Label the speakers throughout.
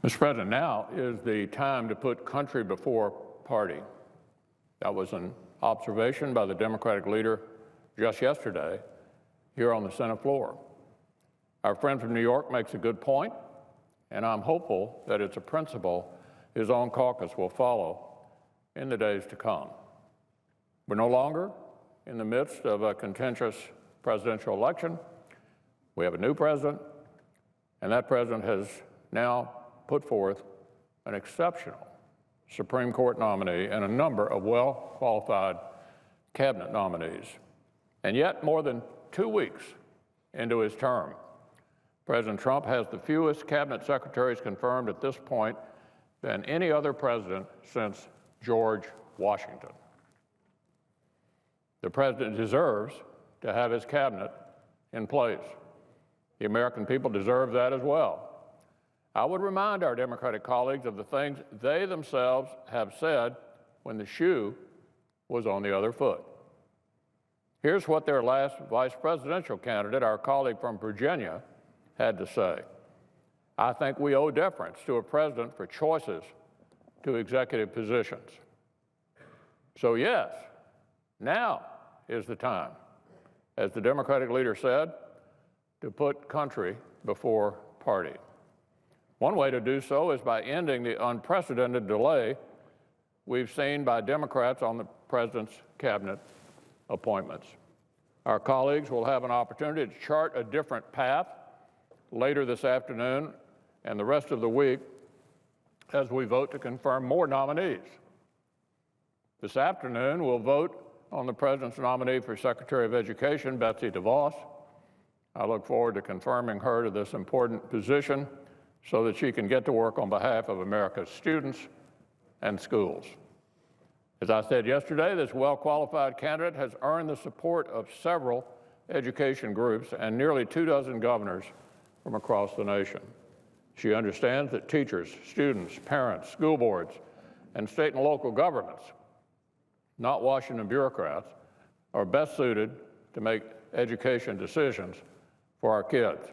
Speaker 1: Mr. President, now is the time to put country before party. That was an observation by the Democratic leader just yesterday here on the Senate floor. Our friend from New York makes a good point, and I'm hopeful that it's a principle his own caucus will follow in the days to come. We're no longer in the midst of a contentious presidential election. We have a new president, and that president has now put forth an exceptional Supreme Court nominee and a number of well-qualified cabinet nominees. And yet, more than 2 weeks into his term, President Trump has the fewest cabinet secretaries confirmed at this point than any other president since George Washington. The president deserves to have his cabinet in place. The American people deserve that as well. I would remind our Democratic colleagues of the things they themselves have said when the shoe was on the other foot. Here's what their last vice presidential candidate, our colleague from Virginia, had to say. I think we owe deference to a president for choices to executive positions. So yes, now is the time, as the Democratic leader said, to put country before party. One way to do so is by ending the unprecedented delay we've seen by Democrats on the president's cabinet appointments. Our colleagues will have an opportunity to chart a different path later this afternoon and the rest of the week as we vote to confirm more nominees. This afternoon, we'll vote on the president's nominee for Secretary of Education, Betsy DeVos. I look forward to confirming her to this important position so that she can get to work on behalf of America's students and schools. As I said yesterday, this well-qualified candidate has earned the support of several education groups and nearly 24 governors from across the nation. She understands that teachers, students, parents, school boards, and state and local governments, not Washington bureaucrats, are best suited to make education decisions for our kids.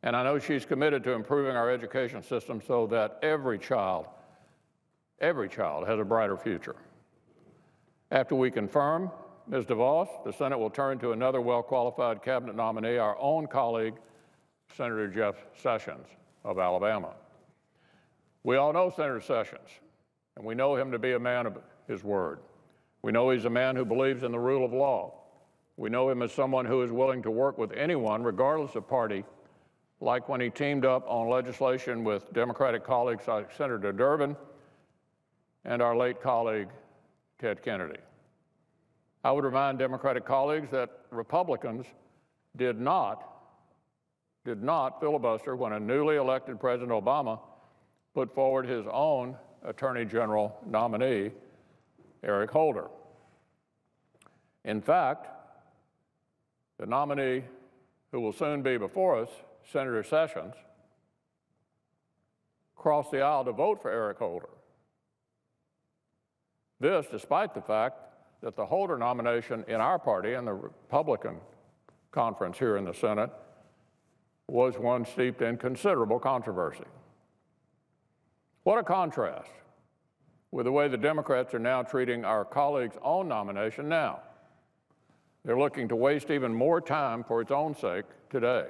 Speaker 1: And I know she's committed to improving our education system so that every child has a brighter future. After we confirm Ms. DeVos, the Senate will turn to another well-qualified cabinet nominee, our own colleague, Senator Jeff Sessions of Alabama. We all know Senator Sessions, and we know him to be a man of his word. We know he's a man who believes in the rule of law. We know him as someone who is willing to work with anyone, regardless of party, like when he teamed up on legislation with Democratic colleagues like Senator Durbin and our late colleague, Ted Kennedy. I would remind Democratic colleagues that Republicans did not filibuster when a newly elected President Obama put forward his own Attorney General nominee, Eric Holder. In fact, the nominee who will soon be before us, Senator Sessions, crossed the aisle to vote for Eric Holder. This, despite the fact that the Holder nomination in our party and the Republican conference here in the Senate was one steeped in considerable controversy. What a contrast with the way the Democrats are now treating our colleague's own nomination now. They're looking to waste even more time for its own sake today.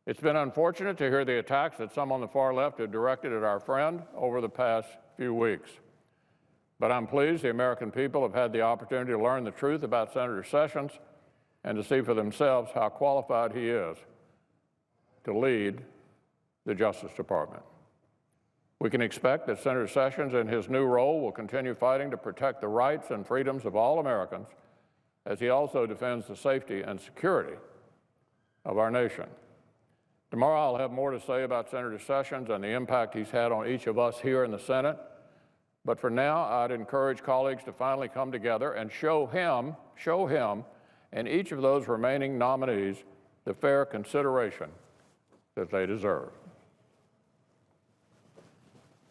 Speaker 1: It's been unfortunate to hear the attacks that some on the far left have directed at our friend over the past few weeks. But I'm pleased the American people have had the opportunity to learn the truth about Senator Sessions and to see for themselves how qualified he is to lead the Justice Department. We can expect that Senator Sessions in his new role will continue fighting to protect the rights and freedoms of all Americans as he also defends the safety and security of our nation. Tomorrow I'll have more to say about Senator Sessions and the impact he's had on each of us here in the Senate. But for now, I'd encourage colleagues to finally come together and show him and each of those remaining nominees the fair consideration that they deserve.